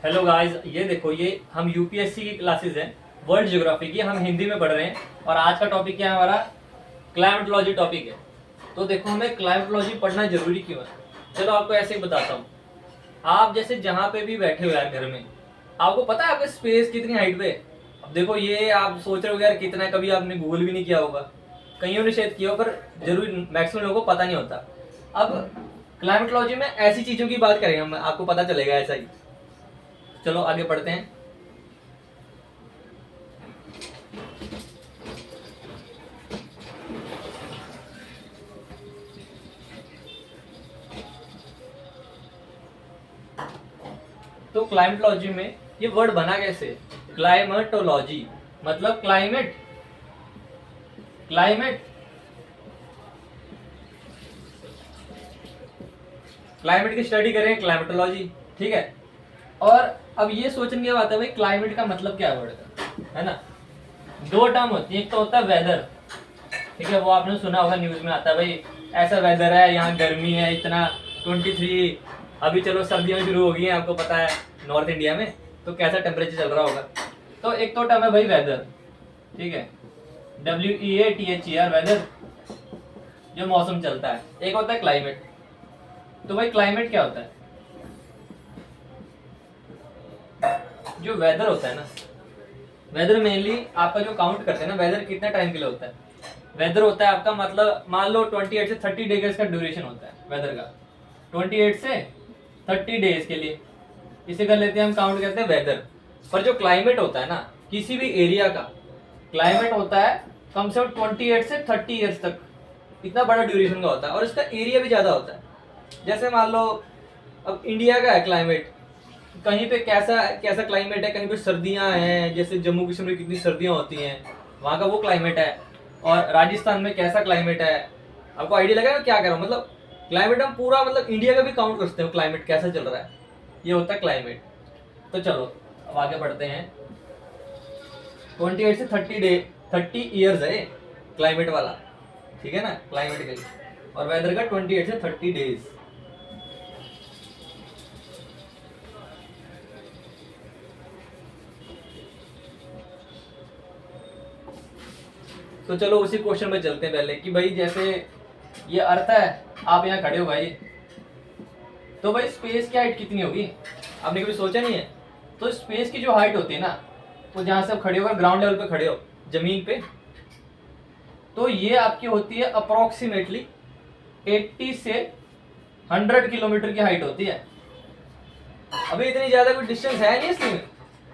Hello guys, ये देखो, ये हम यूपीएससी की क्लासेस हैं, वर्ल्ड ज्योग्राफी की। हम हिंदी में पढ़ रहे हैं और आज का टॉपिक क्या है हमारा? क्लाइमेटोलॉजी टॉपिक है। तो देखो, हमें क्लाइमेटोलॉजी पढ़ना जरूरी क्यों है? चलो आपको ऐसे ही बताता हूँ। आप जैसे जहाँ पे भी बैठे हो यार घर में, आपको पता है आपका स्पेस कितनी हाइट पे है? अब देखो, ये आप सोच रहे हो यार कितना है, कभी आपने गूगल भी नहीं किया होगा, कईयों ने शायद किया हो, पर जरूर मैक्सिमम लोगों को पता नहीं होता। अब क्लाइमेटोलॉजी में ऐसी चीजों की बात करेंगे हम, आपको पता चलेगा ऐसा ही। चलो आगे पढ़ते हैं। तो क्लाइमेटोलॉजी में ये वर्ड बना कैसे? क्लाइमेटोलॉजी मतलब क्लाइमेट। क्लाइमेट क्लाइमेट की स्टडी करें, क्लाइमेटोलॉजी। ठीक है। और अब ये सोचने की बात है भाई, क्लाइमेट का मतलब क्या है वर्ड का, है ना? दो टर्म होती है, एक तो होता है वेदर। ठीक है, वो आपने सुना होगा, न्यूज में आता है भाई ऐसा वेदर है, यहाँ गर्मी है इतना 23। अभी चलो सर्दियां शुरू हो गई हैं, आपको पता है नॉर्थ इंडिया में तो कैसा टेम्परेचर चल रहा होगा। तो एक तो टर्म है भाई वेदर, ठीक है, WEATHER वेदर, जो मौसम चलता है। एक होता है क्लाइमेट। तो भाई क्लाइमेट क्या होता है? जो वेदर होता है ना, वेदर मेनली आपका जो काउंट करते हैं ना, वेदर कितना टाइम के लिए होता है। वेदर होता है आपका, मतलब मान लो 28 से 30 डेज का ड्यूरेशन होता है वेदर का। 28 से 30 डेज के लिए इसे कर लेते हैं हम, काउंट करते हैं वेदर। पर जो क्लाइमेट होता है ना, किसी भी एरिया का क्लाइमेट होता है कम से कम 28 से 30 ईयर्स तक, इतना बड़ा ड्यूरेशन का होता है, और इसका एरिया भी ज्यादा होता है। जैसे मान लो अब इंडिया का है क्लाइमेट, कहीं पे कैसा कैसा क्लाइमेट है, कहीं पे सर्दियां हैं, जैसे जम्मू कश्मीर में कितनी सर्दियां होती हैं, वहाँ का वो क्लाइमेट है। और राजस्थान में कैसा क्लाइमेट है, आपको आइडिया लगा क्या कह रहा हूँ? मतलब क्लाइमेट हम पूरा, मतलब इंडिया का भी काउंट करते हैं क्लाइमेट कैसा चल रहा है, ये होता है क्लाइमेट। तो चलो अब आगे बढ़ते हैं। 28 से 30 ईयर्स है क्लाइमेट वाला, ठीक है ना, क्लाइमेट के लिए। और वेदर का 28 से 30 डेज। तो चलो उसी क्वेश्चन में चलते हैं पहले, कि भाई जैसे ये अर्थ है, आप यहाँ खड़े हो भाई, तो भाई स्पेस की हाइट कितनी होगी? आपने कभी सोचा नहीं है? तो स्पेस की जो हाइट होती है ना, तो जहां से आप खड़े हो, ग्राउंड लेवल पे खड़े हो जमीन पे, तो ये आपकी होती है अप्रोक्सीमेटली 80 से 100 किलोमीटर की हाइट होती है। अभी इतनी ज्यादा कोई डिस्टेंस है नहीं इसमें।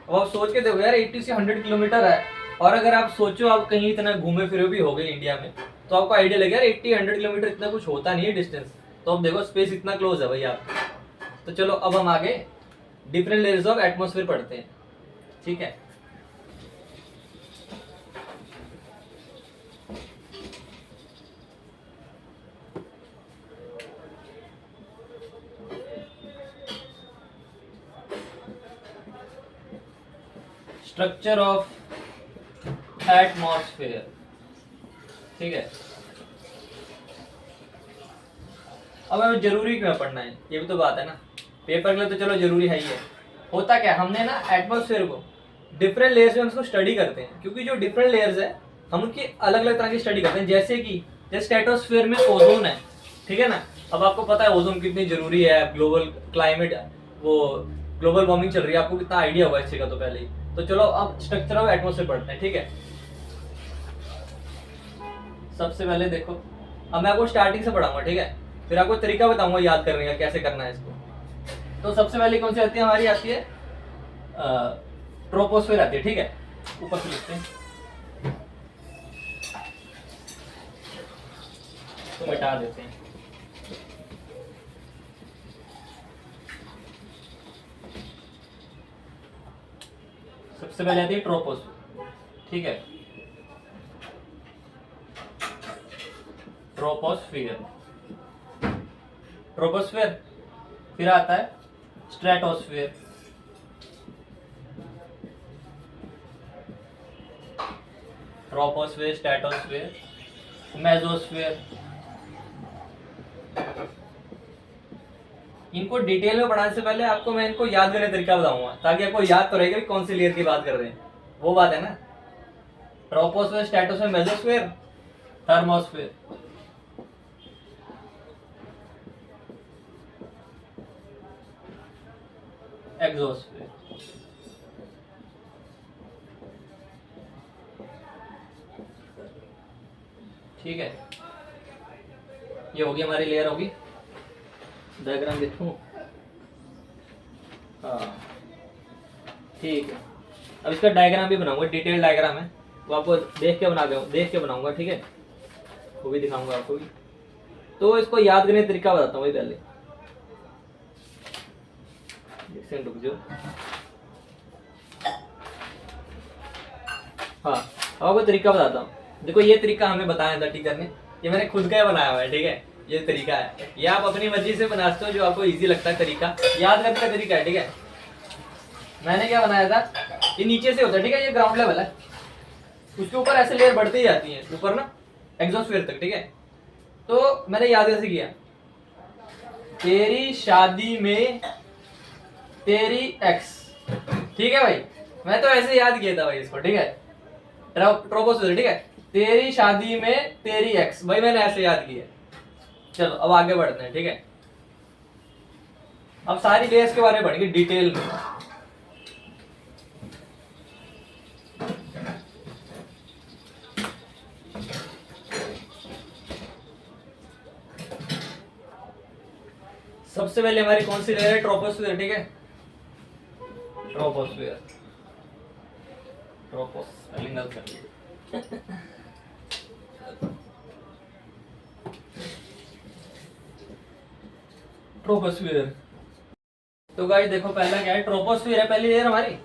अब आप सोच के देखो यार, 80 से 100 किलोमीटर है। और अगर आप सोचो आप कहीं इतना घूमे फिरे भी हो गए इंडिया में, तो आपको आइडिया लगे यार 80-100 किलोमीटर इतना कुछ होता नहीं है डिस्टेंस। तो अब देखो स्पेस इतना क्लोज है भाई आप। तो चलो अब हम आगे डिफरेंट लेयर्स ऑफ एटमोस्फेयर पढ़ते हैं, ठीक है। स्ट्रक्चर ऑफ एटमॉस्फेयर, ठीक है। अब हमें जरूरी क्यों पढ़ना है, ये भी तो बात है ना। पेपर के लिए तो चलो जरूरी है ही है। होता क्या, हमने ना एटमॉस्फेयर को डिफरेंट लेयर्स में उसको स्टडी करते हैं, क्योंकि जो डिफरेंट लेयर्स है हम उनकी अलग अलग तरह की स्टडी करते हैं। जैसे कि स्ट्रेटोस्फेयर में ओजोन है, ठीक है ना। अब आपको पता है ओजोन कितनी जरूरी है, ग्लोबल क्लाइमेट, वो ग्लोबल वार्मिंग चल रही है, आपको कितना आइडिया होगा इस चीज का तो पहले ही। तो चलो अब स्ट्रक्चर ऑफ एटमॉस्फेयर पढ़ते हैं, ठीक है। सबसे पहले देखो, अब मैं आपको स्टार्टिंग से पढ़ाऊंगा, ठीक है, फिर आपको तरीका बताऊंगा याद करने का, कैसे करना है इसको। तो सबसे पहले कौन सी आती है हमारी? आती है ट्रोपोस्फेयर आती है, ठीक है। ऊपर से लिखते हैं, तो मिटा देते हैं। सबसे पहले आती है ट्रोपोस्फेयर, ठीक है, ट्रोपोस्फियर। ट्रोपोस्फियर, फिर आता है स्ट्रेटोस्फियर, ट्रोपोस्फियर, स्ट्रेटोस्फियर, मेसोस्फियर, इनको डिटेल में पढ़ाने से पहले आपको मैं इनको याद करने का तरीका बताऊंगा, ताकि आपको याद तो रहेगा कि कौन सी लेयर की बात कर रहे हैं। वो बात है ना, troposphere, stratosphere, mesosphere, thermosphere. Exosphere. ठीक है, ये होगी हमारी लेयर होगी। डायग्राम देखूं? हाँ ठीक है। अब इसका डायग्राम भी बनाऊंगा, डिटेल डायग्राम है, वो आपको देख के बनाऊंगा, ठीक है, वो भी दिखाऊंगा आपको भी। तो इसको याद करने का तरीका बताता हूँ पहले, एक सेकंड रुक जाओ। हाँ, अब आपको तरीका बताता हूँ। देखो ये तरीका हमें बताया था टीचर ने, ये मैंने खुद का ही बनाया हुआ है, ठीक है। ये तरीका है, ये आप अपनी मर्जी से बना सकते हो, जो आपको इजी लगता है तरीका, याद करने का तरीका है, ठीक है। मैंने क्या बनाया था, ये नीचे से होता है, ठीक है, ये ग्राउंड लेवल है, उसके ऊपर ऐसे लेयर बढ़ती ही जाती है ऊपर ना, एग्जॉस्फेयर तक, ठीक है। तो मैंने याद कैसे किया, तेरी शादी में तेरी एक्स, ठीक है भाई, मैं तो ऐसे याद किया था भाई इसको, ठीक है, ट्रोपोस्फेयर, ठीक है, तेरी शादी में तेरी एक्स, भाई मैंने ऐसे याद किया। चलो अब आगे बढ़ते हैं, ठीक है। अब सारी लेयर्स के बारे में पढ़ेंगे डिटेल में। सबसे पहले हमारी कौन सी लेयर है, ट्रोपोस्फेयर, ठीक है, ट्रोपोस्फेयर, ट्रोपोस स्पेलिंग गलत कर ली। ट्रोपोस्फेयर, तो गाइस देखो पहला क्या है, ट्रोपोस्फेयर है पहली लेयर हमारी।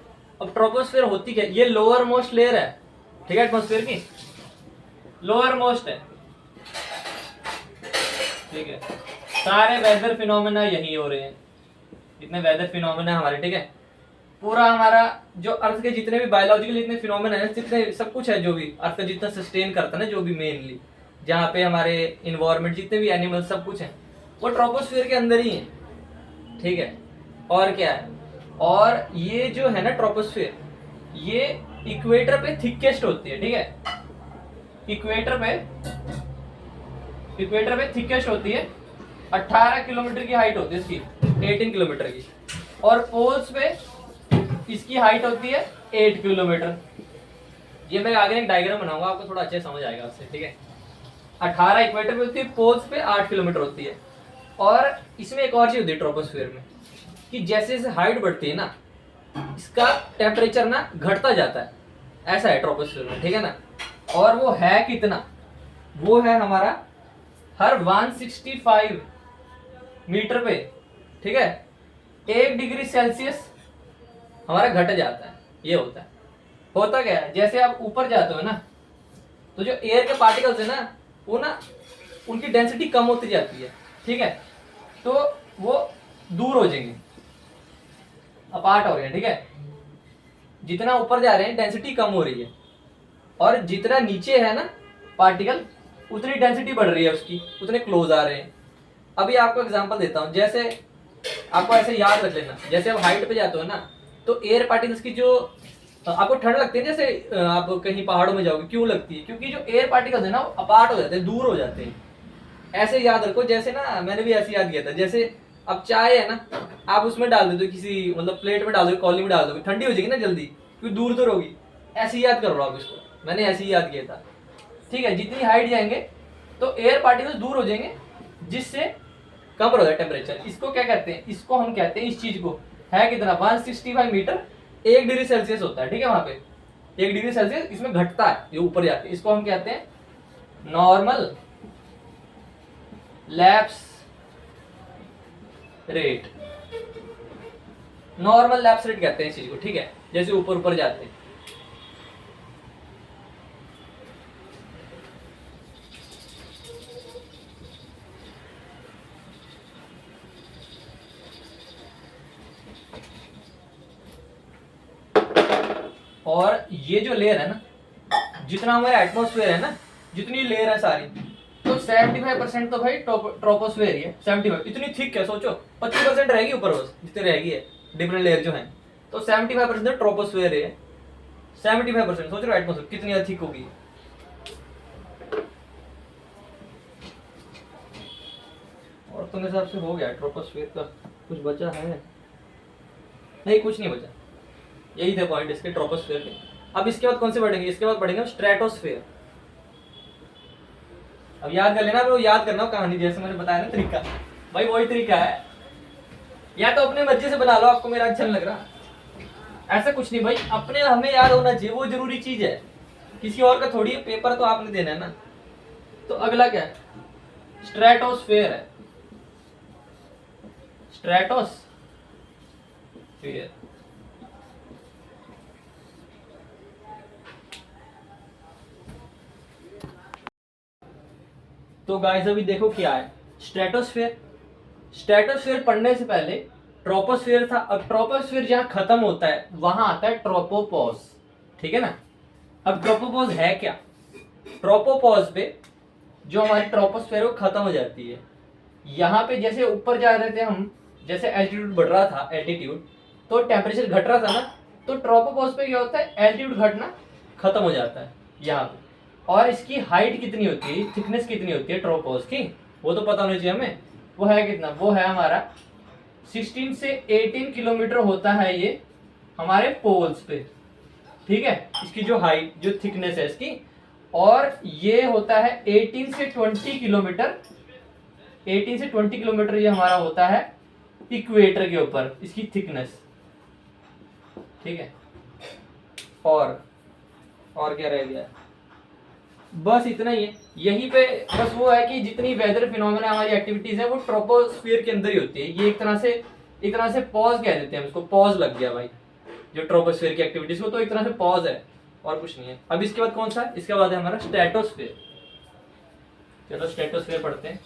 अब ट्रोपोस्फेयर होती क्या है, ये लोअर मोस्ट लेयर है, ठीक है, एटमॉस्फेयर की लोअर मोस्ट है, ठीक है। सारे वेदर फिनोमेना यही हो रहे हैं, जितने वेदर फिनोमेना हमारे, ठीक है, पूरा हमारा जो अर्थ के जितने भी बायोलॉजिकल जितने फिनोमेना है, जितने सब कुछ है, जो भी अर्थ का जितना सस्टेन करता है ना, जो भी मेनली जहाँ पे हमारे इन्वायरमेंट जितने भी एनिमल सब कुछ है, वो ट्रोपोस्फेयर के अंदर ही है, ठीक है। और क्या है, और ये जो है ना ट्रोपोस्फेयर, ये इक्वेटर पे थिकेस्ट होती है, ठीक है, इक्वेटर पे थिकेस्ट होती है, 18 किलोमीटर की हाइट होती है इसकी, 18 किलोमीटर की, और पोल्स पे इसकी हाइट होती है 8 किलोमीटर। ये मैं आगे एक डायग्राम बनाऊंगा, आपको थोड़ा अच्छे समझ आएगा उससे, ठीक है। 18 इक्वेटर पे होती है, पोल्स पे 8 किलोमीटर होती है। और इसमें एक और चीज होती है ट्रोपोस्फेयर में, कि जैसे जैसे हाइट बढ़ती है ना, इसका टेम्परेचर ना घटता जाता है, ऐसा है ट्रोपोस्फेयर में, ठीक है ना। और वो है कितना, वो है हमारा हर 165 मीटर पे, ठीक है, 1 डिग्री सेल्सियस हमारा घट जाता है। ये होता क्या है, जैसे आप ऊपर जाते हो ना, तो जो एयर के पार्टिकल्स है ना, वो ना उनकी डेंसिटी कम होती जाती है, ठीक है, तो वो दूर हो जाएंगे, अपार्ट हो रहे हैं, ठीक है। जितना ऊपर जा रहे हैं डेंसिटी कम हो रही है, और जितना नीचे है ना पार्टिकल, उतनी डेंसिटी बढ़ रही है उसकी, उतने क्लोज आ रहे हैं। अभी आपको एग्जांपल देता हूं, जैसे आपको ऐसे याद रख लेना, जैसे आप हाइट पे जाते हो ना, तो एयर पार्टिकल्स की जो आपको ठंड लगती है, जैसे आप कहीं पहाड़ों में जाओगे, क्यों लगती है, क्योंकि जो एयर पार्टिकल्स है ना, वो अपार्ट हो जाते हैं, दूर हो जाते हैं। ऐसे याद रखो, जैसे ना मैंने भी ऐसे याद किया था, जैसे अब चाय है ना, आप उसमें डाल देते हो, किसी मतलब प्लेट में डाल दोगे, कॉली में डाल दोगे, ठंडी हो जाएगी ना जल्दी, क्योंकि दूर दूर होगी। ऐसे याद कर लो आप इसको, मैंने ऐसे ही याद किया था, ठीक है। जितनी हाइट जाएंगे तो एयर पार्टिकल्स दूर हो जाएंगे, जिससे कम हो जाएगा टेम्परेचर। इसको क्या कहते हैं, इसको हम कहते हैं, इस चीज को है कितना, 165 मीटर, 1 डिग्री सेल्सियस होता है, ठीक है। वहां पे 1 डिग्री सेल्सियस इसमें घटता है, ये ऊपर जाते हैं, इसको हम कहते हैं normal lapse rate, normal lapse rate कहते हैं इस चीज को, ठीक है, जैसे ऊपर ऊपर जाते हैं। और ये जो लेयर है ना, जितना हमारा एटमॉस्फेयर है ना, जितनी लेयर है सारी, तो 75% तो भाई ट्रोपोस्फेयर ही है। 75 इतनी थिक है, सोचो 25% रहेगी ऊपर बस जितनी रहेगी है डिफरेंट लेयर जो है, तो 75% तो ट्रोपोस्फेयर है। 75% सोच रहे हो एटमॉस्फेयर कितनी ज्यादा थिक होगी। और तुम्हारे हिसाब से हो गया ट्रोपोस्फेयर का, कुछ बचा है? नहीं कुछ नहीं बचा, यही थे पॉइंट इसके ट्रोपोस्फेयर के। अब इसके बाद कौन से पढ़ेंगे? इसके बाद पढ़ेंगे स्ट्रेटोस्फेयर। अब याद कर लेना, वो याद करना कहानी जैसे मैंने बताया ना तरीका, भाई वही तरीका है। या तो अपने मर्जी से बना लो, आपको मेरा अच्छा नहीं लग रहा, ऐसा कुछ नहीं भाई, अपने हमें याद होना चाहिए, वो जरूरी चीज है, किसी और का थोड़ी है, पेपर तो आपने देना है ना। तो अगला क्या है? स्ट्रेटोस्फेयर है। स्ट्रेटोस्फेयर तो गाइस अभी देखो क्या है स्ट्रेटोस्फेयर। स्ट्रेटोस्फेयर पढ़ने से पहले ट्रोपोस्फेयर था। अब ट्रोपोस्फेयर जहां खत्म होता है वहां आता है ट्रोपोपॉज, ठीक है ना। अब ट्रोपोपॉज है क्या? ट्रोपोपॉज पे जो हमारी ट्रोपोस्फेयर वो खत्म हो जाती है। यहाँ पे जैसे ऊपर जा रहे थे हम, जैसे एल्टीट्यूड बढ़ रहा था, एल्टीट्यूड तो टेम्परेचर घट रहा था ना, तो ट्रोपोपॉज पे क्या होता है? एल्टीट्यूड घटना खत्म हो जाता है यहाँ पे। और इसकी हाइट कितनी होती है, थिकनेस कितनी होती है ट्रोपोज की, वो तो पता होना चाहिए हमें। वो है कितना? वो है हमारा 16 से 18 किलोमीटर होता है ये हमारे पोल्स पे, ठीक है। इसकी जो हाइट, जो थिकनेस है इसकी, और ये होता है 18 से 20 किलोमीटर। 18 से 20 किलोमीटर ये हमारा होता है इक्वेटर के ऊपर इसकी थिकनेस, ठीक है। और क्या रह गया? बस इतना ही है। यहीं पे बस वो है कि जितनी वेदर फिनोमेना हमारी एक्टिविटीज है वो ट्रोपोस्फियर के अंदर ही होती है। ये एक तरह से पॉज कह देते हैं हम इसको, पॉज लग गया भाई जो ट्रोपोस्फियर की एक्टिविटीज को, तो एक तरह से पॉज है और कुछ नहीं है। अब इसके बाद कौन सा है? इसके बाद है हमारा स्ट्रेटोस्फियर। चलो स्ट्रेटोस्फियर पढ़ते हैं।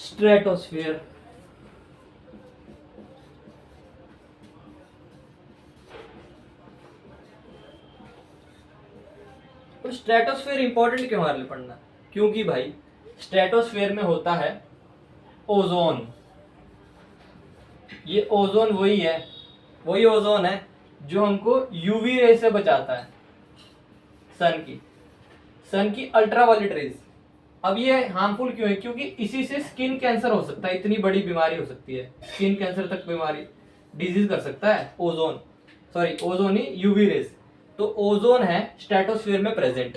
स्ट्रेटोस्फियर तो स्ट्रेटोस्फियर इंपॉर्टेंट क्यों हमारे लिए पढ़ना? क्योंकि भाई स्ट्रेटोस्फियर में होता है ओजोन। ये ओजोन वही ओजोन है जो हमको यूवी रे से बचाता है, सन की अल्ट्रावायलेट रेज। अब ये हार्मफुल क्यों है? क्योंकि इसी से स्किन कैंसर हो सकता है, इतनी बड़ी बीमारी हो सकती है, स्किन कैंसर तक बीमारी, डिजीज कर सकता है ओजोन ही यूवी रेज। तो ओजोन है स्ट्रेटोस्फियर में प्रेजेंट,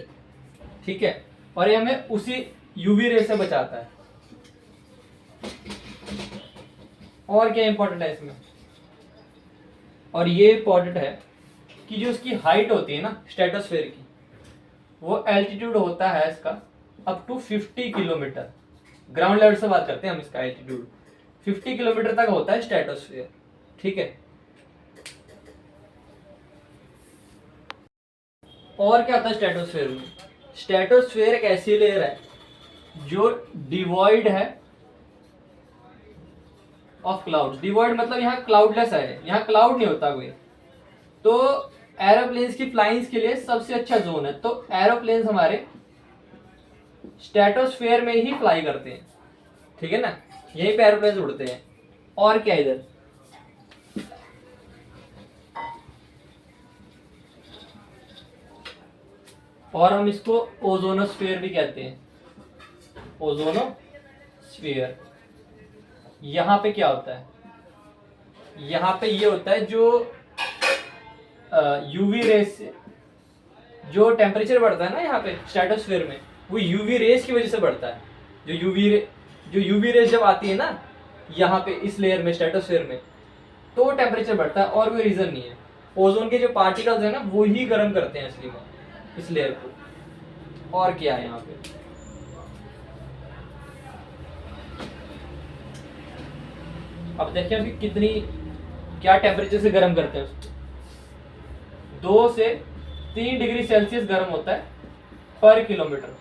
ठीक है, और ये हमें उसी यूवी रे से बचाता है। और क्या इंपॉर्टेंट है इसमें? और ये इंपॉर्टेंट है कि जो इसकी हाइट होती है ना स्ट्रेटोस्फियर की, वो एल्टीट्यूड होता है इसका up to 50 kilometre. Ground level से बात करते हैं हम, इसका एल्टीट्यूड 50 किलोमीटर तक होता है स्ट्रेटोस्फियर, ठीक है। और क्या होता है स्ट्रेटोस्फियर में? स्ट्रेटोस्फियर एक ऐसी लेयर है जो डिवॉइड है ऑफ क्लाउड्स। डिवॉइड मतलब यहाँ क्लाउडलेस है, यहाँ क्लाउड नहीं होता कोई। तो एरोप्लेन्स की फ्लाइंग्स के लिए सबसे अच्छा जोन है। तो एरोप्लेन्स हमारे स्ट्रेटोस्फियर में ही फ्लाई करते हैं, ठीक है ना, यहीं पे एरोप्लेन्स उड़ते हैं। और क्या इधर? और हम इसको ओजोनोस्फीयर भी कहते हैं, ओजोनोस्फीयर। यहाँ पे क्या होता है? यहाँ पे ये होता है जो यूवी रेस से जो टेम्परेचर बढ़ता है ना यहाँ पे स्ट्रेटोस्फीयर में, वो यूवी रेस की वजह से बढ़ता है। जो यूवी रेस जब आती है ना यहाँ पे इस लेयर में स्ट्रेटोस्फीयर में, तो वो टेम्परेचर बढ़ता है, और कोई रीजन नहीं है। ओजोन के जो पार्टिकल्स है ना वो ही गर्म करते हैं इसलिए इस लेयर को। और क्या है यहाँ पे? अब देखिए कि कितनी क्या टेम्परेचर से गर्म करते हैं उसको। 2 से 3 डिग्री सेल्सियस गर्म होता है पर किलोमीटर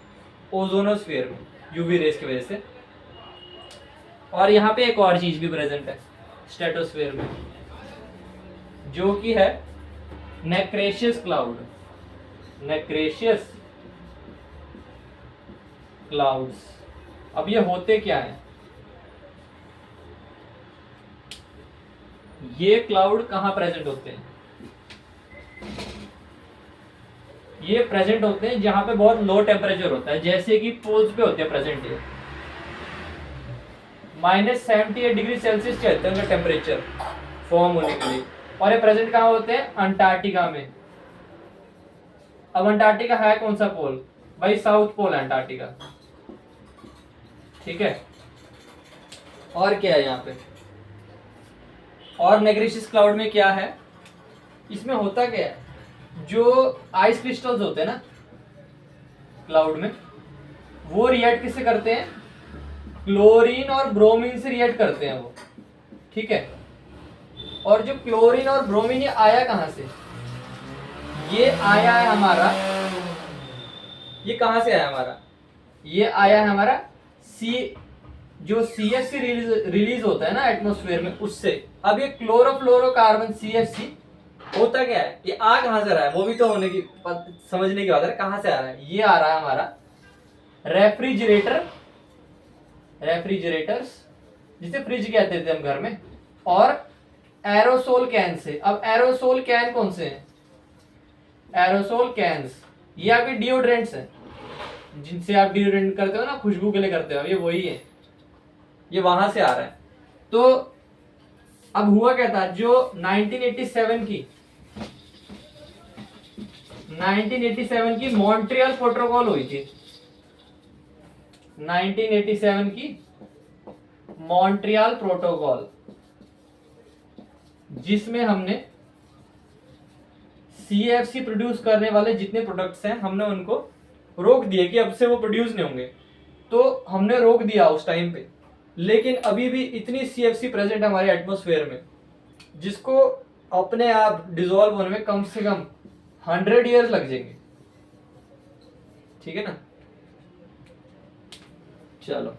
ओजोनोस्फीयर में यूवी रेस की वजह से। और यहाँ पे एक और चीज भी प्रेजेंट है स्ट्रेटोस्फीयर में, जो कि है नेक्रेशियस क्लाउड, नेक्रेशियस क्लाउड्स। अब ये होते क्या है, ये क्लाउड कहाँ प्रेजेंट होते हैं, ये प्रेजेंट होते हैं जहां पे बहुत लो टेम्परेचर होता है, जैसे कि पोल्स पे होते हैं प्रेजेंट। ये -78 डिग्री सेल्सियस चलते हैं उनका टेम्परेचर फॉर्म होने के लिए। और ये प्रेजेंट कहाँ होते हैं, अंटार्कटिका में। अब अंटार्कटिका है कौन सा पोल, भाई साउथ पोल है अंटार्कटिका, ठीक है। और क्या है यहाँ पे, और नेग्रेशियस क्लाउड में क्या है, इसमें होता क्या है, जो आइस क्रिस्टल्स होते हैं ना क्लाउड में, वो रिएक्ट किससे करते हैं, क्लोरीन और ब्रोमीन से रिएक्ट करते हैं वो, ठीक है। और जो क्लोरीन और ब्रोमीन ये आया कहां से, ये आया है हमारा, ये कहां से आया हमारा, ये आया है हमारा जो CFC रिलीज होता है ना एटमॉस्फेयर में, उससे। अब ये क्लोरोफ्लोरोकार्बन CFC होता क्या है, ये आ कहां से रहा है, वो भी तो होने की समझने की बात है, कहां से आ रहा है, ये आ रहा है हमारा रेफ्रिजरेटर्स, जिसे फ्रिज कहते थे हम घर में, और एरोसोल कैन से। अब एरोसोल कैन कौन से हैं, एरोसोल कैन्स ये आपके डिओड्रेंट्स हैं, जिनसे आप डिओड्रेंट करते हो ना, खुशबू के लिए करते हो, ये वही है, ये वहां से आ रहा है। तो अब हुआ क्या था, जो 1987 की मॉन्ट्रियल प्रोटोकॉल हुई थी, 1987 की मॉन्ट्रियल प्रोटोकॉल, जिसमें हमने CFC प्रोड्यूस करने वाले जितने प्रोडक्ट्स हैं, हमने उनको रोक दिए कि अब से वो प्रोड्यूस नहीं होंगे। तो हमने रोक दिया उस टाइम पे, लेकिन अभी भी इतनी CFC प्रेजेंट है हमारे एटमॉस्फेयर में, जिसको अपने आप डिसॉल्व होने में कम से कम 100 ईयर्स लग जाएंगे, ठीक है ना। चलो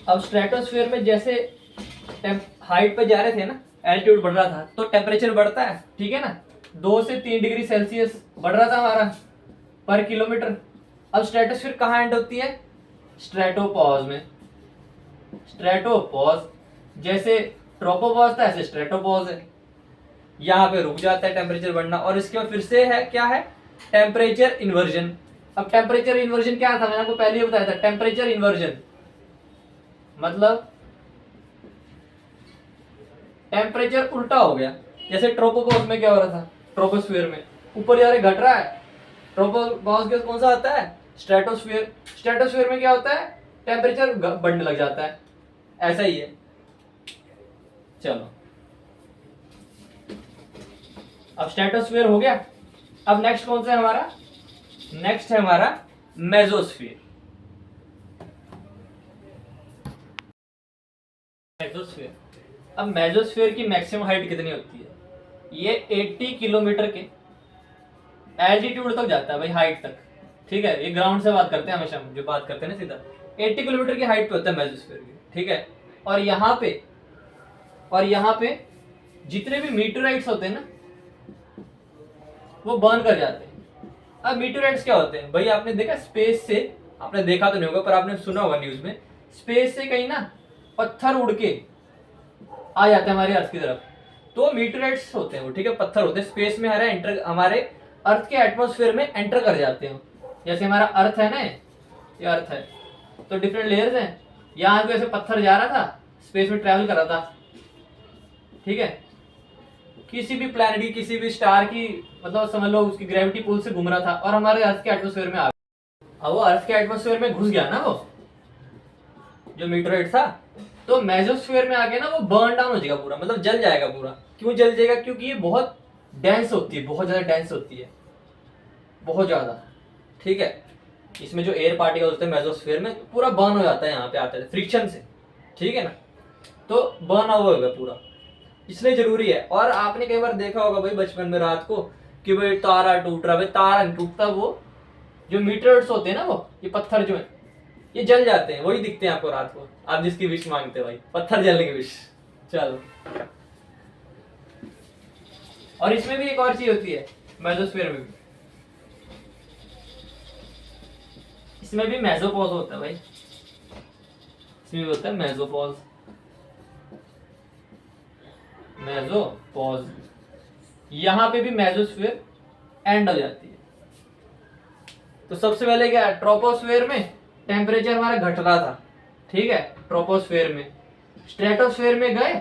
अब स्ट्रेटोस्फीयर में जैसे हाइट पे जा रहे थे ना, एल्टीट्यूड बढ़ रहा था, तो टेम्परेचर बढ़ता है, ठीक है ना, 2 से 3 डिग्री सेल्सियस बढ़ रहा था हमारा पर किलोमीटर। अब स्ट्रेटोस्फीयर कहाँ एंड होती है, स्ट्रेटोपॉज में। स्ट्रेटोपॉज जैसे ट्रोपोपॉज था, ऐसे स्ट्रेटोपॉज है, यहाँ पे रुक जाता है टेम्परेचर बढ़ना, और इसके बाद फिर से है क्या है, टेम्परेचर इन्वर्जन। अब टेम्परेचर इन्वर्जन क्या था, मैंने आपको पहले ही बताया था, टेम्परेचर इन्वर्जन मतलब टेम्परेचर उल्टा हो गया। जैसे ट्रोपोपॉज में क्या हो रहा था, ट्रोपोस्फीयर में ऊपर जा रहे घट रहा है, ट्रोपोपॉज के कौन सा आता है, स्ट्रेटोस्फीयर। स्ट्रेटोस्फीयर में क्या होता है, टेम्परेचर बढ़ने लग जाता है, ऐसा ही है। चलो अब स्ट्रेटोस्फीयर हो गया। अब नेक्स्ट कौन सा है हमारा, नेक्स्ट है हमारा मेसोस्फीयर। मेसोस्फीयर, अब मेसोस्फीयर की मैक्सिमम हाइट कितनी होती है, ये 80 किलोमीटर के एल्टीट्यूड तक जाता है भाई, हाइट तक, ठीक है। ये ग्राउंड से बात करते हैं हमेशा, जो बात करते हैं ना सीधा, 80 किलोमीटर की हाइट पे होता है मेसोस्फीयर की, ठीक है। और यहाँ पे जितने भी मीटोराइट्स होते हैं ना, वो बर्न कर जाते हैं। अब मीटोराइट्स क्या होते हैं भाई, आपने देखा स्पेस से, आपने देखा तो नहीं होगा पर आपने सुना होगा न्यूज में, स्पेस से कहीं ना पत्थर उड़ के आ जाते हैं हमारे अर्थ की तरफ, तो मीटोराइट्स होते हैं वो, ठीक है, पत्थर होते हैं, स्पेस में हमारे अर्थ के एटमॉस्फेयर में एंटर कर जाते हैं। जैसे हमारा अर्थ है ना, ये अर्थ है, तो डिफरेंट लेयर्स हैं, यहाँ पे ऐसे पत्थर जा रहा था, स्पेस में ट्रैवल कर रहा था, ठीक है, किसी भी प्लैनेट की, किसी भी स्टार की, मतलब समझ लो उसकी ग्रेविटी पुल से घूम रहा था, और हमारे अर्थ के एटमॉस्फेयर में आ गया। अब वो अर्थ के एटमॉस्फेयर में घुस गया ना, वो जो मीटोराइट था, तो मेसोस्फीयर में आके ना वो बर्न डाउन हो जाएगा पूरा, मतलब जल जाएगा पूरा। क्यों जल जाएगा, क्योंकि ये बहुत डेंस होती है, बहुत ज्यादा डेंस होती है, बहुत ज्यादा, ठीक है। इसमें जो एयर पार्टिकल्स होते हैं मेसोस्फीयर में, पूरा बर्न हो जाता है यहाँ पे आते हैं फ्रिक्शन से, ठीक है ना, तो बर्न आउट होगा पूरा, इसलिए जरूरी है। और आपने कई बार देखा होगा भाई बचपन में रात को कि भाई तारा टूट रहा, भाई तारा नहीं टूटता, वो जो मीटर्स होते हैं ना, वो ये पत्थर जो है ये जल जाते हैं, वही दिखते हैं आपको रात को। आप जिसकी विश मांगते हो भाई, पत्थर जलने की विश। चलो, और इसमें भी एक और चीज होती है मेसोस्फीयर में भी, इसमें भी मेसोपॉज होता है भाई, इसमें भी होता है मेसोपॉज। मेसोपॉज यहां पे भी मेसोस्फीयर एंड हो जाती है। तो सबसे पहले क्या, ट्रोपोस्फीयर में टेम्परेचर हमारा घट रहा था, ठीक है, ट्रोपोस्फीयर में। स्ट्रेटोस्फीयर में गए,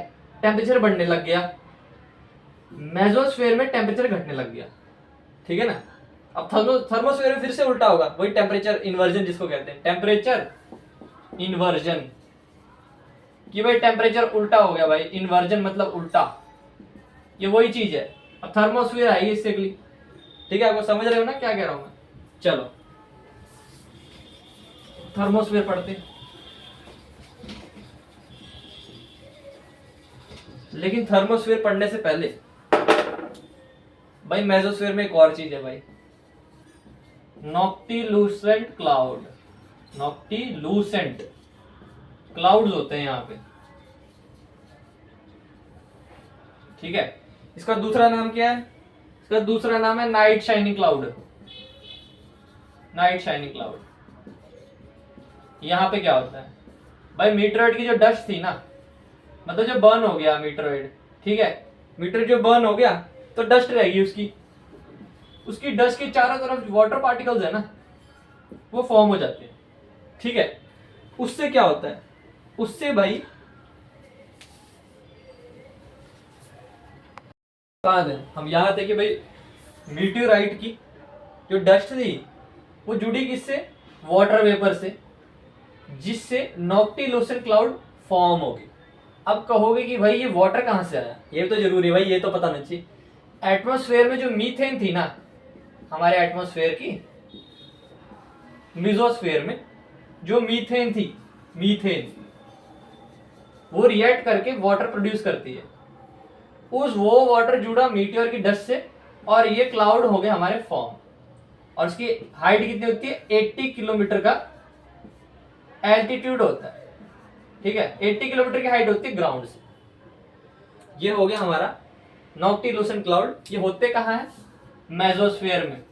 टेम्परेचर बढ़ने लग गया। मेसोस्फीयर में टेम्परेचर घटने लग गया, ठीक है ना। अब थर्मोस्फीयर में फिर से उल्टा होगा, वही टेम्परेचर इन्वर्जन जिसको कहते हैं, टेम्परेचर इन्वर्जन, कि भाई टेम्परेचर उल्टा हो गया भाई, इन्वर्जन मतलब उल्टा, ये वही चीज है। अब थर्मोस्फीयर आई इससे अगली, ठीक है, आपको समझ रहे हो ना क्या कह रहा हूं मैं। चलो थर्मोस्फीयर पढ़ते हैं। लेकिन थर्मोस्फीयर पढ़ने से पहले भाई मेसोस्फीयर में एक और चीज है भाई, नॉक्टिलूसेंट क्लाउड। नॉक्टिलूसेंट क्लाउड्स होते हैं यहाँ पे, ठीक है। इसका दूसरा नाम क्या है, इसका दूसरा नाम है night shining cloud. Night shining cloud. यहाँ पे क्या होता है भाई, मीटरॉइड की जो डस्ट थी ना, मतलब जो बर्न हो गया मीटरॉइड, ठीक है, मीटर जो बर्न हो गया तो डस्ट रहेगी उसकी, उसकी डस्ट के चारों तरफ वाटर पार्टिकल्स है ना, वो फॉर्म हो जाते हैं, ठीक है। उससे क्या होता है, उससे भाई कहाँ थे हम, यहाँ थे कि भाई मीटियोराइट की जो डस्ट थी वो जुड़ी किससे, वाटर वेपर से, जिससे नॉक्टिलूसेंट क्लाउड फॉर्म होगी। अब कहोगे कि भाई ये वाटर कहां से आया, ये तो जरूरी है भाई, ये तो पता नहीं चाहिए। एटमॉस्फेयर में जो मीथेन थी ना, हमारे एटमॉस्फेयर की मिजोस्फेयर में जो मीथेन थी, मीथेन वो रिएक्ट करके वाटर प्रोड्यूस करती है, वो वाटर जुड़ा मीटियोर की डस्ट से, और ये क्लाउड हो गए हमारे फॉर्म। और इसकी हाइट कितनी होती है, 80 किलोमीटर का एल्टीट्यूड होता है, ठीक है, 80 किलोमीटर की हाइट होती है ग्राउंड से। ये हो गया हमारा नॉक्टिलूसेंट क्लाउड। ये होते कहाँ है, मेसोस्फीयर में।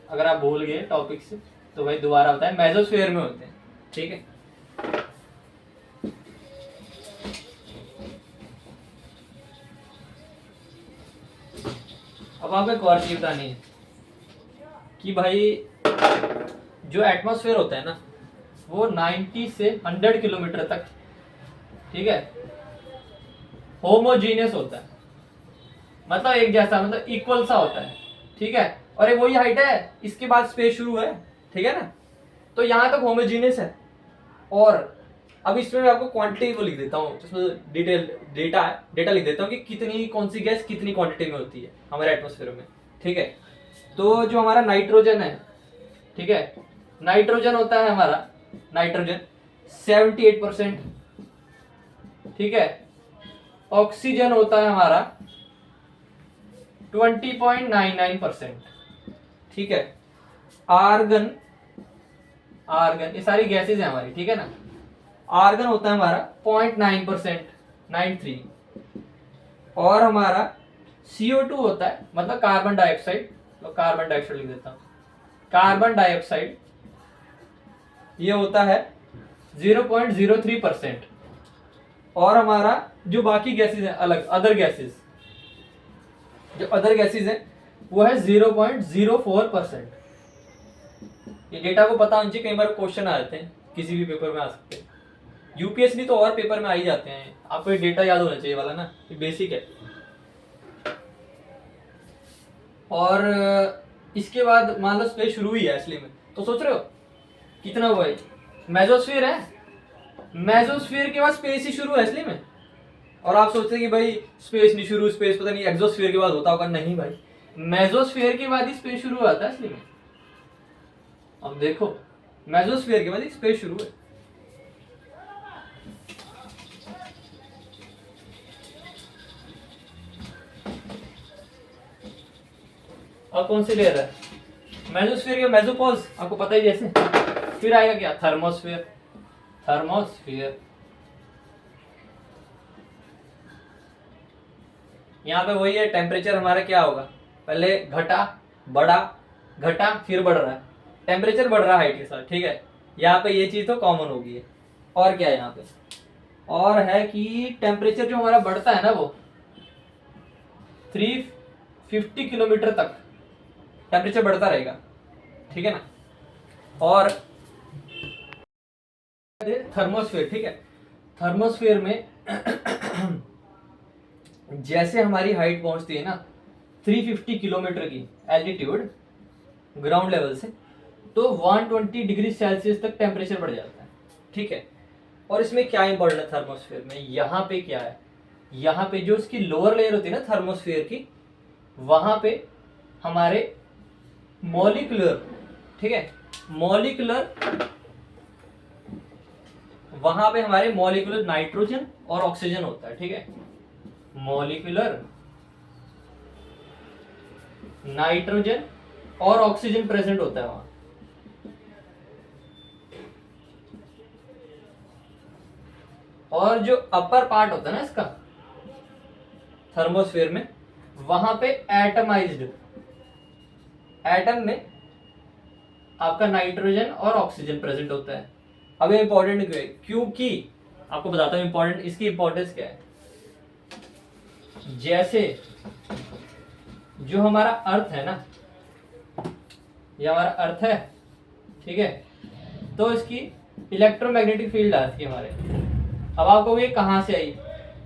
अगर आप भूल गए टॉपिक से तो भाई दोबारा बताएं, मेसोस्फीयर में होते हैं, ठीक है। अब आपको एक और चीज बतानी है कि भाई जो एटमॉस्फेयर होता है ना, वो 90 से 100 किलोमीटर तक, ठीक है, होमोजीनियस होता है, मतलब एक जैसा, मतलब इक्वल सा होता है, ठीक है। और ये वही हाइट है, इसके बाद स्पेस शुरू है, ठीक है ना। तो यहां तक होमोजीनियस है। और अब इसमें मैं आपको क्वांटिटी वो लिख देता हूँ, जिसमें डिटेल डेटा लिख देता हूँ कि कितनी कौन सी गैस कितनी क्वांटिटी में होती है हमारे एटमॉस्फेयर में, ठीक है। तो जो हमारा नाइट्रोजन है, ठीक है, नाइट्रोजन होता है हमारा, नाइट्रोजन 78%, ठीक है। ऑक्सीजन होता है हमारा 20.99%, ठीक है। आर्गन, आर्गन, ये सारी गैसेज है हमारी, ठीक है ना। आर्गन होता है हमारा 0.9%, 93। और हमारा CO2 होता है, मतलब कार्बन डाइऑक्साइड, तो कार्बन डाइऑक्साइड लिख देता हूं, कार्बन डाइऑक्साइड ये होता है 0.03%। और हमारा जो बाकी गैसेज है अलग, अदर गैसेज, जो अदर गैसेज है वो है 0.04%। ये डेटा को पता होना चाहिए, कई बार क्वेश्चन आ जाते हैं, किसी भी पेपर में आ सकते हैं, यूपीएससी तो और पेपर में आ ही जाते हैं। आपको ये डेटा याद होना चाहिए वाला ना, ये बेसिक है। और इसके बाद मान लो स्पेस शुरू ही है असली में, तो सोच रहे हो कितना हुआ है, मेसोस्फीयर है, मेसोस्फीयर के बाद स्पेस ही शुरू है असली में। और आप सोचते हैं कि भाई स्पेस नहीं शुरू, स्पेस पता नहीं एक्सोस्फीयर के बाद होता होगा, नहीं भाई, मेसोस्फीयर के बाद ही स्पेस शुरू होता है असली में। अब देखो, मेसोस्फीयर के बाद ही स्पेस शुरू है। और कौन सी लेयर है, मेसोस्फीयर या मेसोपॉज, आपको पता ही जैसे। फिर आएगा क्या, थर्मोस्फीयर, थर्मोस्फीयर, यहाँ पे वही है, टेम्परेचर हमारा क्या होगा, पहले घटा, बढ़ा, घटा, फिर बढ़ रहा है, टेम्परेचर बढ़ रहा है हाइट के साथ, ठीक है। यहाँ पे ये चीज तो कॉमन होगी है। और क्या है यहाँ पे, और है कि टेम्परेचर जो हमारा बढ़ता है ना वो 350 किलोमीटर तक टेम्परेचर बढ़ता रहेगा, ठीक है ना। और थर्मोस्फेयर, ठीक है, थर्मोस्फेयर में जैसे हमारी हाइट पहुंचती है ना 350 किलोमीटर की एल्टीट्यूड ग्राउंड लेवल से, तो 120 डिग्री सेल्सियस तक टेम्परेचर बढ़ जाता है, ठीक है। और इसमें क्या इंपॉर्टेंट है थर्मोस्फेयर में, यहाँ पे क्या है, यहाँ पे जो उसकी लोअर लेयर होती है ना थर्मोस्फेयर की, वहां पे हमारे मॉलिक्यूलर, ठीक है, मॉलिक्यूलर, वहां पे हमारे मॉलिक्यूलर नाइट्रोजन और ऑक्सीजन होता है, ठीक है, मॉलिक्यूलर नाइट्रोजन और ऑक्सीजन प्रेजेंट होता है वहां। और जो अपर पार्ट होता है ना इसका थर्मोस्फेयर में, वहां पे एटमाइज्ड, एटम में आपका नाइट्रोजन और ऑक्सीजन प्रेजेंट होता है। अब ये इंपॉर्टेंट क्यों है, क्योंकि आपको बताता हूं इंपॉर्टेंट, इसकी इंपॉर्टेंस क्या है। जैसे जो हमारा अर्थ है ना, ये हमारा अर्थ है, ठीक है, तो इसकी इलेक्ट्रोमैग्नेटिक फील्ड आती है हमारे। अब आपको ये कहां से आई,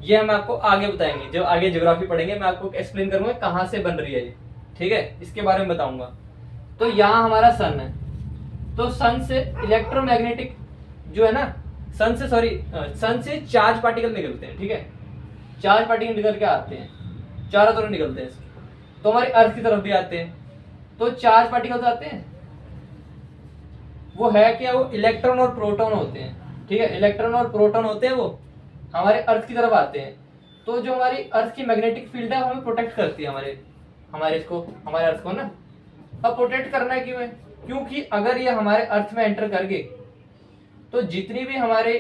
ये हम आपको आगे बताएंगे, जो आगे ज्योग्राफी पढ़ेंगे मैं आपको एक्सप्लेन करूंगा कहां से बन रही है ये, ठीक है, इसके बारे में बताऊंगा। तो यहाँ हमारा सन है, तो सन से इलेक्ट्रोमैग्नेटिक जो है ना, सन से सन से चार्ज पार्टिकल निकलते हैं, ठीक है, चार्ज पार्टिकल निकल के आते हैं, चारों तरफ निकलते हैं इसके, तो हमारे अर्थ की तरफ भी आते हैं। तो चार्ज पार्टिकल्स आते हैं, वो है क्या, वो इलेक्ट्रॉन और प्रोटॉन होते हैं, ठीक है, इलेक्ट्रॉन और प्रोटॉन होते हैं, वो हमारे अर्थ की तरफ आते हैं। तो जो हमारी अर्थ की मैग्नेटिक फील्ड है हमें प्रोटेक्ट करती है, हमारे अर्थ को ना। अब प्रोटेक्ट करना है क्यों है, क्योंकि अगर ये हमारे अर्थ में एंटर कर गए तो जितनी भी हमारे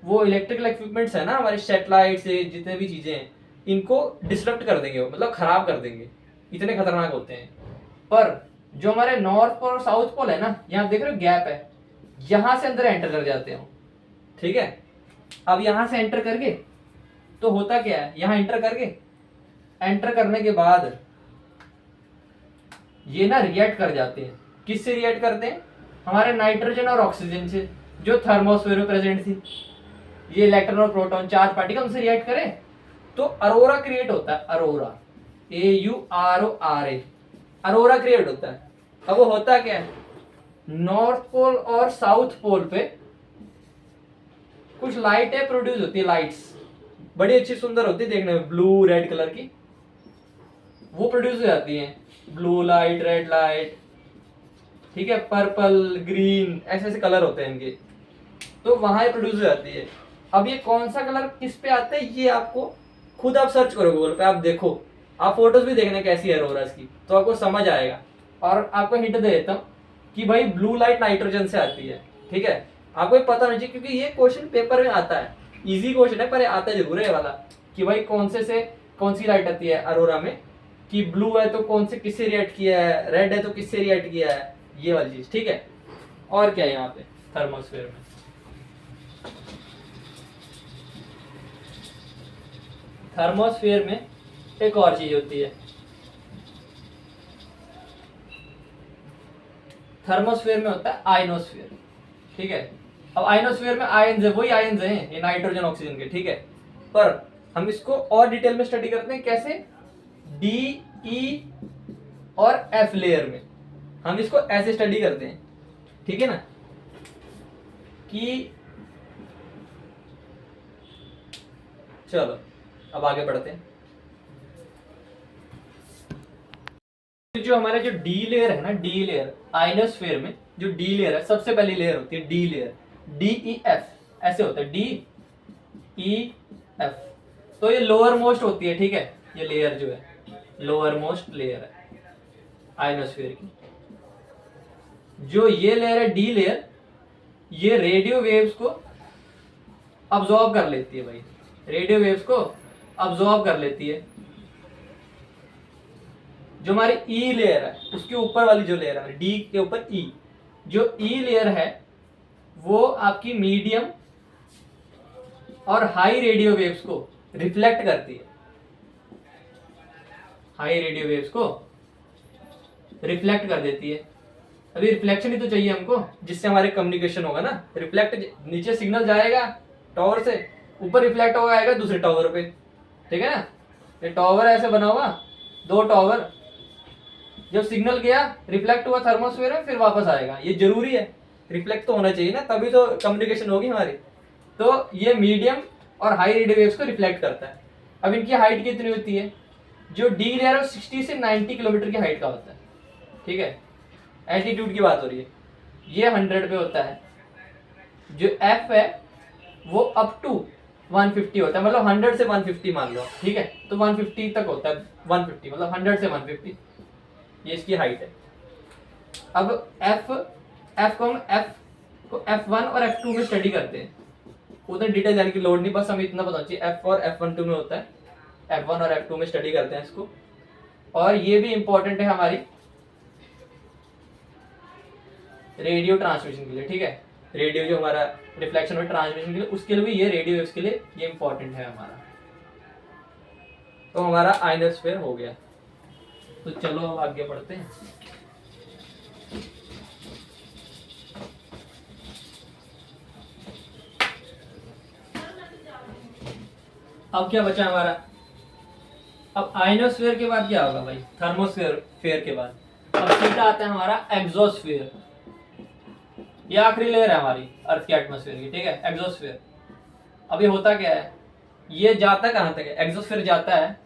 वो इलेक्ट्रिकल इक्विपमेंट्स है ना, हमारे सैटेलाइट से जितने भी चीजें हैं, इनको डिस्टर्ब कर देंगे, मतलब खराब कर देंगे, इतने खतरनाक होते हैं। पर जो हमारे नॉर्थ पोल और साउथ पोल है ना, यहाँ देख रहे हो गैप है, यहां से अंदर एंटर कर जाते हैं, ठीक है। अब यहां से एंटर करके तो होता क्या है, यहां एंटर करने के बाद ये ना रिएक्ट कर जाते हैं, किससे रिएक्ट करते हैं, हमारे नाइट्रोजन और ऑक्सीजन से, जो थर्मोस्फेयर में प्रेजेंट थी। ये इलेक्ट्रॉन और प्रोटॉन चार्ज पार्टिकल उनसे रिएक्ट करें तो अरोरा क्रिएट होता है, अरोरा, AURORA, अरोरा क्रिएट होता है। अब वो होता क्या है, नॉर्थ पोल और साउथ पोल पे कुछ लाइटें प्रोड्यूस होती है, लाइट्स बड़ी अच्छी सुंदर होती है देखने में, ब्लू रेड कलर की, वो प्रोड्यूस हो जाती हैं, ब्लू लाइट, रेड लाइट, ठीक है, पर्पल, ग्रीन, ऐसे ऐसे कलर होते हैं इनके, तो वहां ये प्रोड्यूस हो जाती है। अब ये कौन सा कलर किस पे आता है, ये आपको खुद आप सर्च करो गूगल पे, आप देखो, आप फोटोज भी देखना कैसी है अरोरा की, तो आपको समझ आएगा। और आपको हिंट दे देता हूँ कि भाई ब्लू लाइट नाइट्रोजन से आती है, ठीक है, आपको ये पता नहीं चाहिए क्योंकि ये क्वेश्चन पेपर में आता है, इजी क्वेश्चन है पर आता जरूर है वाला, कि भाई कौन सी लाइट आती है अरोरा में, कि ब्लू है तो कौन से किससे रिएक्ट किया है, रेड है तो किससे रिएक्ट किया है, ये वाली चीज, ठीक है। और क्या है यहाँ पे थर्मोस्फेयर में, थर्मोस्फेयर में एक और चीज होती है, थर्मोस्फेयर में होता है आयनोस्फेयर, ठीक है। अब आयनोस्फेयर में आयन्स है, वही आयन्स हैं ये नाइट्रोजन ऑक्सीजन के, ठीक है, पर हम इसको और डिटेल में स्टडी करते हैं, कैसे, डी, ई और एफ लेयर में हम इसको ऐसे स्टडी करते हैं, ठीक है ना, कि चलो अब आगे बढ़ते हैं। जो हमारा जो डी लेयर है ना, डी लेयर आयनोस्फेयर में जो डी लेयर है, सबसे पहली लेयर होती है डी लेयर, DEF ऐसे होता है, DEF, तो ये लोअर मोस्ट होती है, ठीक है, ये लेयर जो है लोअर मोस्ट लेयर है आयनोस्फेयर की। जो ये लेयर है डी लेयर, ये रेडियो वेव्स को अब्सॉर्ब कर लेती है भाई, रेडियो वेव्स को अब्सॉर्ब कर लेती है, जो हमारी ई लेयर है उसके ऊपर वाली जो लेयर है डी के ऊपर ई, जो ई लेयर है वो आपकी मीडियम और हाई रेडियो वेव्स को रिफ्लेक्ट करती है, हाई रेडियो वेव्स को रिफ्लेक्ट कर देती है। अभी रिफ्लेक्शन ही तो चाहिए हमको जिससे हमारे कम्युनिकेशन होगा ना। रिफ्लेक्ट, नीचे सिग्नल जाएगा टावर से, ऊपर रिफ्लेक्ट होगा आएगा दूसरे टावर पे, ठीक है ना। ये टावर ऐसे बना हुआ, दो टावर, जब सिग्नल गया रिफ्लेक्ट हुआ थर्मोस्फेयर में, फिर वापस आएगा। ये जरूरी है, रिफ्लेक्ट तो होना चाहिए ना, तभी तो कम्युनिकेशन होगी हमारी। तो ये मीडियम और हाई रेडियो वेव्स को रिफ्लेक्ट करता है। अब इनकी हाइट कितनी होती है? जो डी लेयर है 60 से 90 किलोमीटर की हाइट का होता है, ठीक है। एल्टीट्यूड की बात हो रही है, ये 100 पे होता है। जो एफ है वो अप टू 150 होता है, मतलब 100 से 150 मान लो, ठीक है। तो 150 तक होता है, 150 मतलब 100 से 150, ये इसकी हाइट है। अब एफ को F1 और F2 में स्टडी करते हैं, उधर डिटेल जाने की लोड नहीं, बस हमें इतना पता चाहिए F और F1 में होता है, F1 और F2 में स्टडी करते हैं इसको। और ये भी इंपॉर्टेंट है हमारी रेडियो ट्रांसमिशन के लिए, ठीक है। रेडियो जो हमारा रिफ्लेक्शन और ट्रांसमिशन के लिए, उसके लिए भी ये रेडियो वेव्स के लिए ये इंपॉर्टेंट है हमारा। तो हमारा आयनोस्फीयर हो गया। तो चलो अब आगे बढ़ते हैं। अब क्या बचा हमारा? अब आयनोस्फीयर के बाद क्या होगा भाई? थर्मोस्फीयर के बाद अब सीधा आता है हमारा एग्जोस्फीयर। ये आखिरी लेयर है हमारी अर्थ के एटमॉस्फेयर की, ठीक है, एग्जोस्फीयर। अब ये होता क्या है? ये जाता कहां तक है? एग्जोस्फीयर जाता है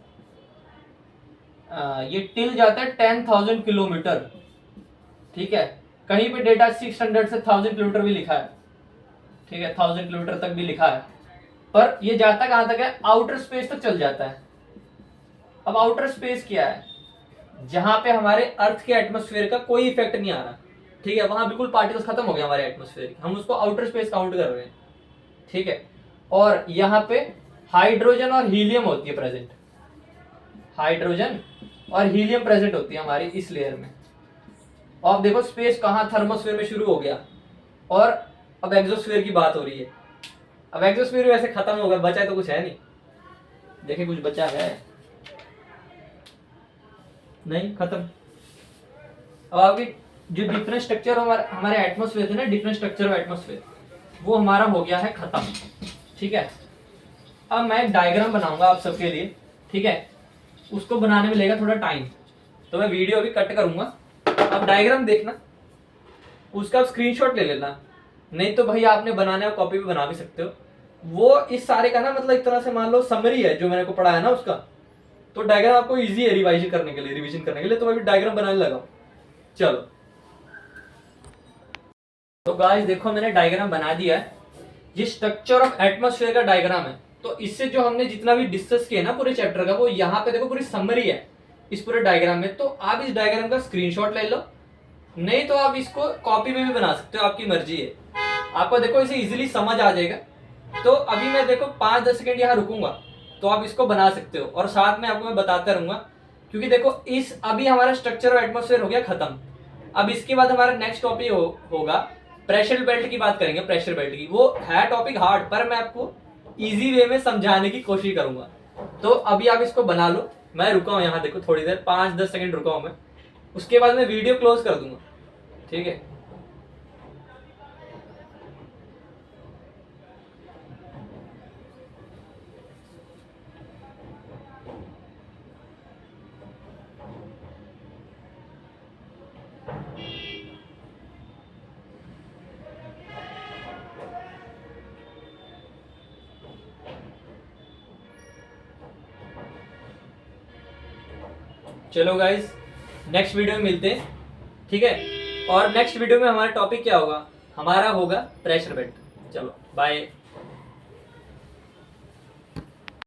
ये टिल जाता है 10,000 किलोमीटर, ठीक है। कहीं पे डेटा 600 से 1000 किलोमीटर भी लिखा है, ठीक है, 1000 किलोमीटर तक भी लिखा है। पर ये जाता कहां तक है? आउटर स्पेस तक चल जाता है। अब आउटर स्पेस क्या है? जहां पे हमारे अर्थ के एटमॉस्फेयर का कोई इफेक्ट नहीं आ रहा, ठीक है, वहां बिल्कुल पार्टिकल्स खत्म हो गए हमारे एटमॉस्फेयर के, हम उसको आउटर स्पेस काउंट कर रहे हैं, ठीक है। और यहाँ पे हाइड्रोजन और हीलियम होती है प्रेजेंट, हाइड्रोजन और हीलियम प्रेजेंट होती है हमारी इस लेयर में। और अब देखो स्पेस कहाँ थर्मोस्फेयर में शुरू हो गया और अब एग्जोस्फेयर की बात हो रही है। अब एग्जोस्फेयर वैसे खत्म हो गया, बचा तो कुछ है नहीं, देखिए कुछ बचा है नहीं, खत्म। अब आगे जो डिफरेंट स्ट्रक्चर हमारे एटमॉस्फेयर थे ना, डिफरेंट स्ट्रक्चर ऑफ एटमॉस्फेयर, वो हमारा हो गया है खत्म, ठीक है। अब मैं एक डायग्राम बनाऊंगा आप सबके लिए, ठीक है। उसको बनाने में लगेगा थोड़ा टाइम, तो मैं वीडियो अभी कट करूंगा। अब डायग्राम देखना, उसका स्क्रीनशॉट ले लेना, नहीं तो भाई आपने बनाने और कॉपी भी बना भी सकते हो। वो इस सारे का ना मतलब एक तरह से मान लो समरी है जो मैंने को पढ़ाया ना उसका। तो डायग्राम आपको इजी है रिवाइजन करने के लिए, तो मैं भी डायग्राम बनाने लगा हूं। चलो तो गाइस देखो मैंने डायग्राम बना दिया है, ये स्ट्रक्चर ऑफ एटमॉस्फेयर का डायग्राम है। तो इससे जो हमने जितना भी डिस्कस किया ना पूरे चैप्टर का, वो यहाँ पे देखो पूरी समरी है इस पूरे डायग्राम में। तो आप इस डायग्राम का स्क्रीनशॉट ले लो, नहीं तो आप इसको कॉपी में भी बना सकते हो, आपकी मर्जी है। आपको देखो इसे इजीली समझ आ जाएगा। तो अभी मैं देखो 5-10 सेकंड यहाँ रुकूंगा, तो आप इसको बना सकते हो और साथ में आपको मैं बताता रहूंगा। क्योंकि देखो इस अभी हमारा स्ट्रक्चर ऑफ एटमॉस्फेयर हो गया खत्म। अब इसके बाद हमारा नेक्स्ट टॉपिक होगा प्रेशर बेल्ट की बात करेंगे। प्रेशर बेल्ट की वो है टॉपिक हार्ड, पर मैं आपको इजी वे में समझाने की कोशिश करूंगा। तो अभी आप इसको बना लो, मैं रुका हूं यहाँ देखो थोड़ी देर, 5-10 सेकंड रुका हूं मैं, उसके बाद मैं वीडियो क्लोज कर दूंगा, ठीक है। चलो गाइज नेक्स्ट वीडियो में मिलते हैं, ठीक है। और नेक्स्ट वीडियो में हमारा टॉपिक क्या होगा? हमारा होगा प्रेशर बेल्ट। चलो बाय।